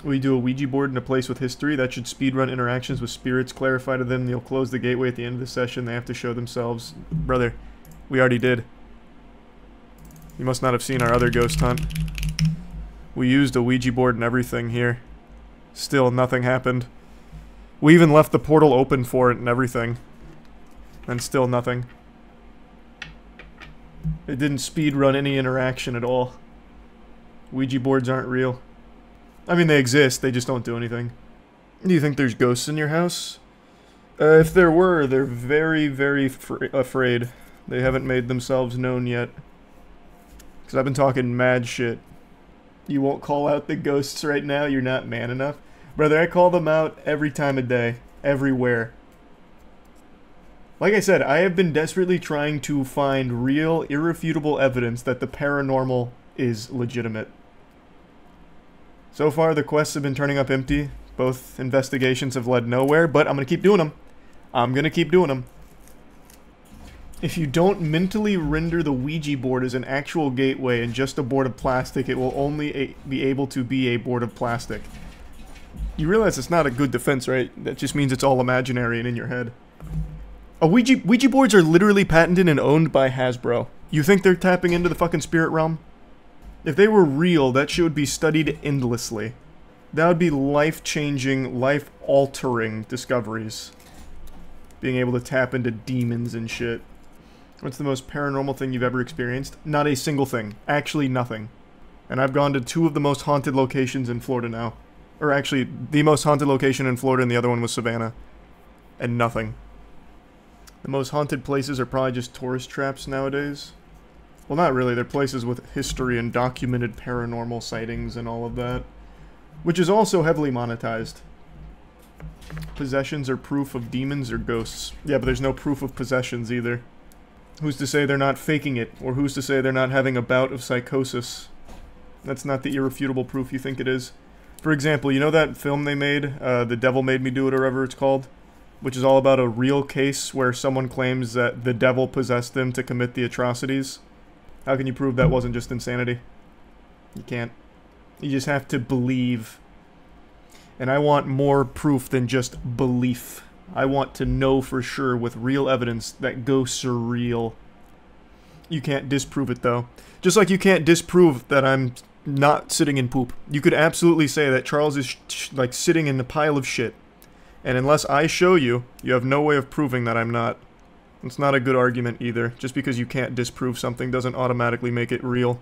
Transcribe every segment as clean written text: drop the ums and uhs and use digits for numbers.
We do a Ouija board in a place with history. That should speedrun interactions with spirits. Clarify to them they'll close the gateway at the end of the session. They have to show themselves. Brother, we already did. You must not have seen our other ghost hunt. We used a Ouija board and everything here. Still, nothing happened. We even left the portal open for it and everything. And still nothing. It didn't speedrun any interaction at all. Ouija boards aren't real. I mean, they exist, they just don't do anything. Do you think there's ghosts in your house? If there were, they're very, very afraid. They haven't made themselves known yet. Because I've been talking mad shit. You won't call out the ghosts right now? You're not man enough? Brother, I call them out every time of day. Everywhere. Like I said, I have been desperately trying to find real, irrefutable evidence that the paranormal is legitimate. So far, the quests have been turning up empty. Both investigations have led nowhere, but I'm gonna keep doing them. I'm gonna keep doing them. If you don't mentally render the Ouija board as an actual gateway and just a board of plastic, it will only be able to be a board of plastic. You realize it's not a good defense, right? That just means it's all imaginary and in your head. Ouija boards are literally patented and owned by Hasbro. You think they're tapping into the fucking spirit realm? If they were real, that shit would be studied endlessly. That would be life-changing, life-altering discoveries. Being able to tap into demons and shit. What's the most paranormal thing you've ever experienced? Not a single thing. Actually, nothing. And I've gone to 2 of the most haunted locations in Florida now. Or actually, the most haunted location in Florida and the other one was Savannah. And nothing. The most haunted places are probably just tourist traps nowadays. Well, not really. They're places with history and documented paranormal sightings and all of that. Which is also heavily monetized. Possessions are proof of demons or ghosts. Yeah, but there's no proof of possessions either. Who's to say they're not faking it? Or who's to say they're not having a bout of psychosis? That's not the irrefutable proof you think it is. For example, you know that film they made? The Devil Made Me Do It, or whatever it's called? Which is all about a real case where someone claims that the devil possessed them to commit the atrocities. How can you prove that wasn't just insanity? You can't. You just have to believe. And I want more proof than just belief. I want to know for sure with real evidence that ghosts are real. You can't disprove it though. Just like you can't disprove that I'm not sitting in poop. You could absolutely say that Charles is like sitting in a pile of shit. And unless I show you, you have no way of proving that I'm not. It's not a good argument either. Just because you can't disprove something doesn't automatically make it real.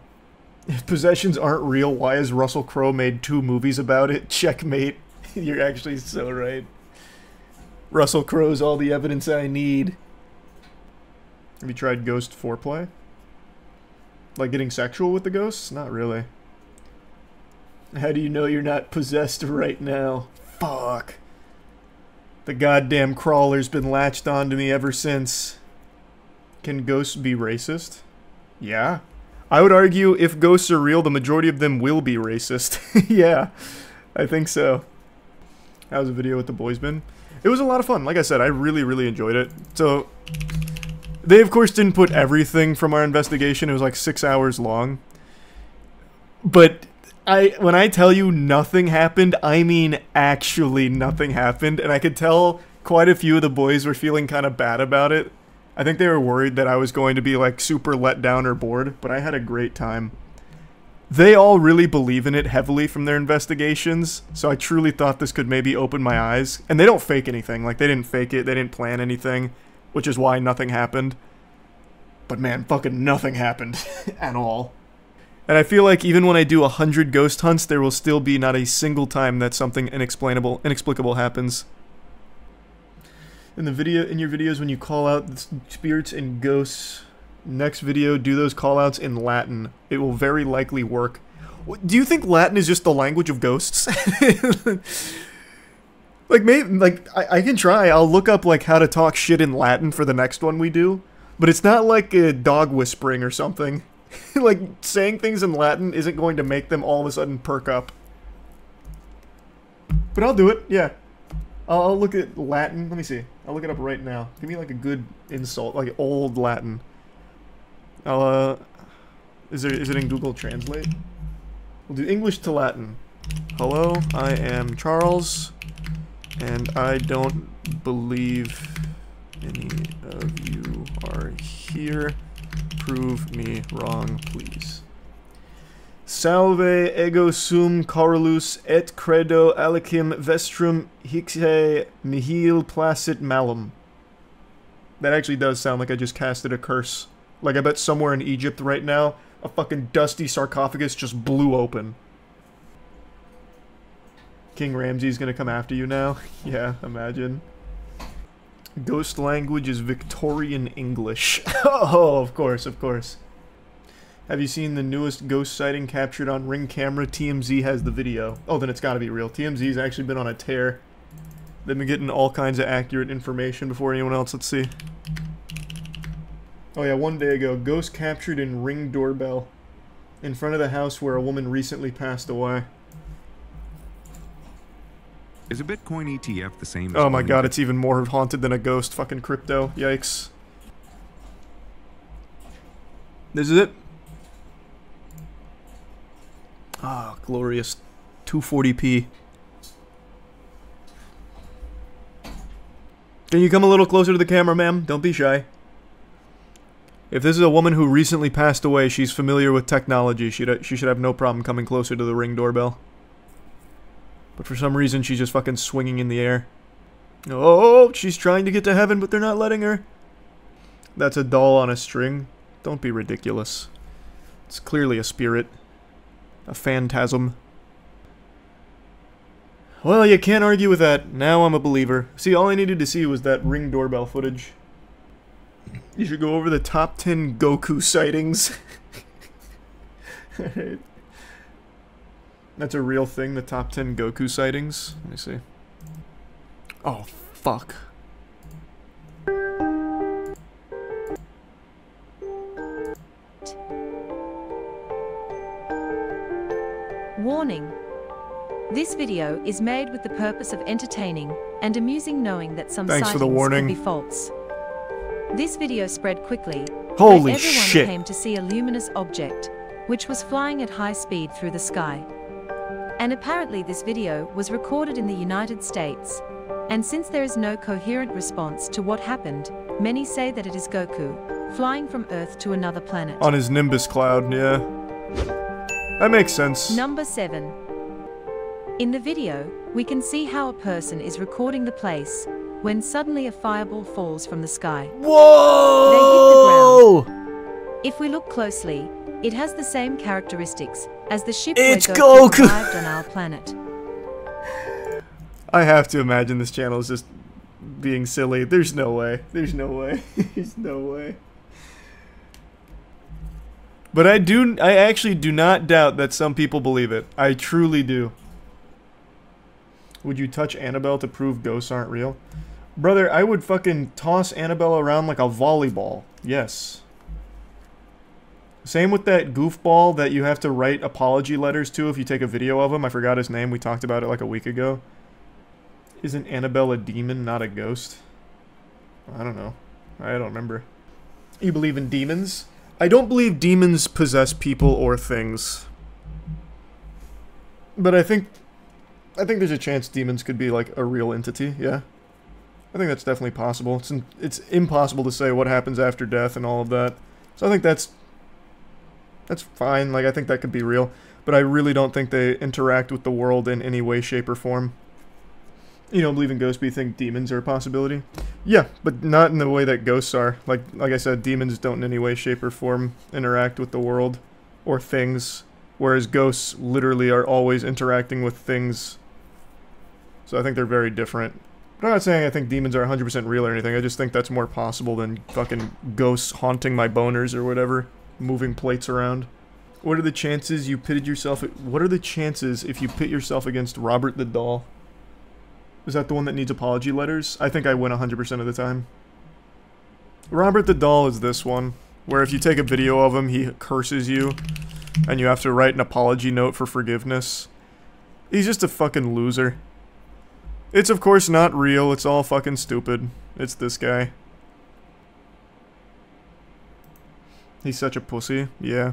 If possessions aren't real, why has Russell Crowe made 2 movies about it? Checkmate. You're actually so right. Russell Crowe's all the evidence I need. Have you tried ghost foreplay? Like getting sexual with the ghosts? Not really. How do you know you're not possessed right now? Fuck. The goddamn crawler's been latched onto me ever since. Can ghosts be racist? Yeah. I would argue if ghosts are real, the majority of them will be racist. Yeah, I think so. How's the video with the boys been? It was a lot of fun. Like I said, I really, really enjoyed it. So, they of course didn't put everything from our investigation. It was like 6 hours long. But when I tell you nothing happened, I mean actually nothing happened. And I could tell quite a few of the boys were feeling kind of bad about it. I think they were worried that I was going to be like super let down or bored, but I had a great time. They all really believe in it heavily from their investigations, so I truly thought this could maybe open my eyes. And they don't fake anything, like they didn't fake it, they didn't plan anything, which is why nothing happened. But man, fucking nothing happened at all. And I feel like even when I do 100 ghost hunts, there will still be not a single time that something inexplicable happens. In your videos, when you call out the spirits and ghosts, next video, do those callouts in Latin. It will very likely work. Do you think Latin is just the language of ghosts? Like, maybe, I can try. I'll look up, like, how to talk shit in Latin for the next one we do. But it's not like a dog whispering or something. Like, saying things in Latin isn't going to make them all of a sudden perk up. But I'll do it, yeah. I'll look at Latin. Let me see. I'll look it up right now. Give me, like, a good insult. Like, old Latin. Is it in Google Translate? We'll do English to Latin. Hello, I am Charles, and I don't believe any of you are here. Prove me wrong, please. Salve ego sum corolus et credo alicim vestrum hixe nihil placit malum. That actually does sound like I just casted a curse. Like I bet somewhere in Egypt right now, a fucking dusty sarcophagus just blew open. King Ramses gonna come after you now? Yeah, imagine. Ghost language is Victorian English. Oh, of course, of course. Have you seen the newest ghost sighting captured on Ring camera? TMZ has the video. Oh, then it's gotta be real. TMZ's actually been on a tear. They've been getting all kinds of accurate information before anyone else. Let's see. Oh yeah, one day ago, ghost captured in Ring doorbell. In front of the house where a woman recently passed away. Is a Bitcoin ETF the same as... Oh my god, it's even more haunted than a ghost. Fucking crypto. Yikes. This is it. Ah, glorious. 240p. Can you come a little closer to the camera, ma'am? Don't be shy. If this is a woman who recently passed away, she's familiar with technology. She should have no problem coming closer to the Ring doorbell. But for some reason, she's just fucking swinging in the air. Oh, she's trying to get to heaven, but they're not letting her. That's a doll on a string. Don't be ridiculous. It's clearly a spirit. A phantasm. Well, you can't argue with that. Now I'm a believer. See, all I needed to see was that Ring doorbell footage. You should go over the top 10 Goku sightings. Alright. That's a real thing, the top 10 Goku sightings. Let me see. Oh, fuck. Warning. This video is made with the purpose of entertaining and amusing, knowing that some Thanks for sightings the warning. could be false. This video spread quickly. Holy and everyone shit. came to see a luminous object, which was flying at high speed through the sky. And apparently this video was recorded in the United States. And since there is no coherent response to what happened, many say that it is Goku, flying from Earth to another planet. On his Nimbus cloud, yeah. That makes sense. Number 7. In the video, we can see how a person is recording the place, when suddenly a fireball falls from the sky. Whoa! They hit the ground. If we look closely, it has the same characteristics as the ship It's where Goku Goku! arrived on our planet. I have to imagine this channel is just being silly. There's no way. There's no way. There's no way. But I actually do not doubt that some people believe it. I truly do. Would you touch Annabelle to prove ghosts aren't real? Brother, I would fucking toss Annabelle around like a volleyball. Yes. Same with that goofball that you have to write apology letters to if you take a video of him. I forgot his name. We talked about it like a week ago. Isn't Annabelle a demon, not a ghost? I don't know. I don't remember. You believe in demons? I don't believe demons possess people or things. But I think there's a chance demons could be like a real entity, yeah. I think that's definitely possible. It's impossible to say what happens after death and all of that. So I think that's fine. Like, I think that could be real. But I really don't think they interact with the world in any way, shape, or form. You don't believe in ghosts, but you think demons are a possibility? Yeah, but not in the way that ghosts are. Like I said, demons don't in any way, shape, or form interact with the world or things. Whereas ghosts literally are always interacting with things. So I think they're very different. But I'm not saying I think demons are 100% real or anything. I just think that's more possible than fucking ghosts haunting my boners or whatever. Moving plates around. What are the chances you pitted yourself... What are the chances if you pit yourself against Robert the Doll? Is that the one that needs apology letters? I think I win 100% of the time. Robert the Doll is this one. Where if you take a video of him, he curses you. And you have to write an apology note for forgiveness. He's just a fucking loser. It's of course not real, it's all fucking stupid. It's this guy. He's such a pussy, yeah.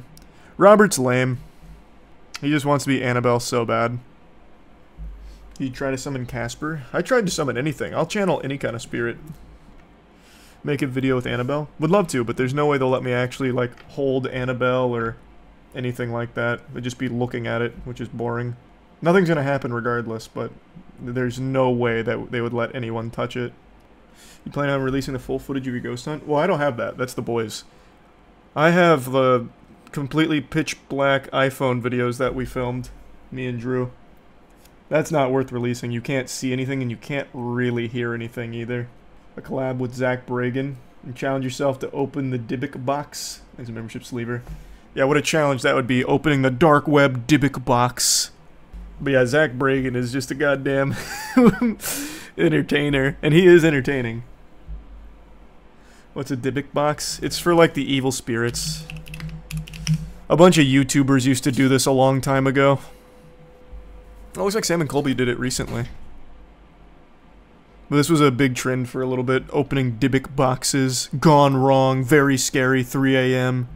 Robert's lame. He just wants to be Annabelle so bad. You try to summon Casper? I tried to summon anything. I'll channel any kind of spirit. Make a video with Annabelle? Would love to, but there's no way they'll let me actually, like, hold Annabelle or anything like that. They'd just be looking at it, which is boring. Nothing's gonna happen regardless, but there's no way that they would let anyone touch it. You plan on releasing the full footage of your ghost hunt? Well, I don't have that. That's the boys. I have the completely pitch black iPhone videos that we filmed, me and Drew. That's not worth releasing. You can't see anything and you can't really hear anything either. A collab with Zach Bragan. And challenge yourself to open the Dybbuk box. Thanks a membership sleever. Yeah, what a challenge that would be, opening the dark web Dybbuk box. But yeah, Zach Bragan is just a goddamn entertainer. And he is entertaining. What's a Dybbuk box? It's for like the evil spirits. A bunch of YouTubers used to do this a long time ago. It looks like Sam and Colby did it recently. But this was a big trend for a little bit. Opening Dybbuk boxes. Gone wrong. Very scary. 3 a.m.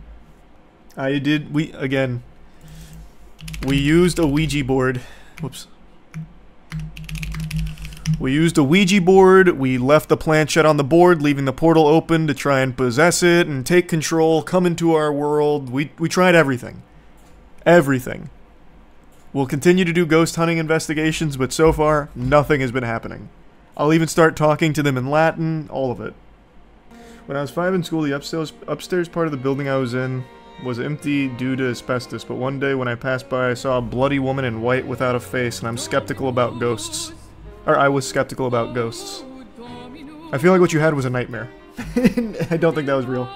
We used a Ouija board. Whoops. We used a Ouija board. We left the planchette on the board, leaving the portal open to try and possess it and take control, come into our world. We tried everything. Everything. We'll continue to do ghost hunting investigations, but so far, nothing has been happening. I'll even start talking to them in Latin, all of it. When I was 5 in school, the upstairs part of the building I was in was empty due to asbestos, but one day when I passed by, I saw a bloody woman in white without a face, and I'm skeptical about ghosts. Or I was skeptical about ghosts. I feel like what you had was a nightmare. I don't think that was real.